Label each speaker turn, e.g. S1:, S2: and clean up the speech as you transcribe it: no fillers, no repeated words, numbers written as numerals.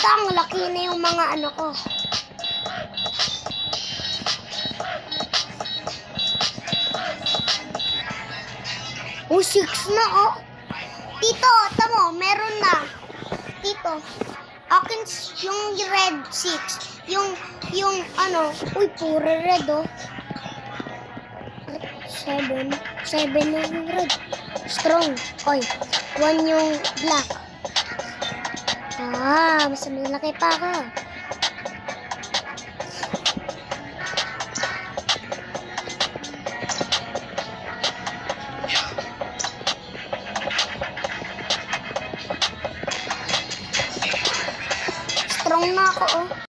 S1: Ang laki na yung mga ano ko. Oh, 6 na oh. Tito, tamo, meron na. Tito, akin yung red 6. Yung ano, uy, puro red oh. 7 na yung red. Strong. Oy, 1 yung black. Ah, mas malaki pa ka. Strong na ako, oh.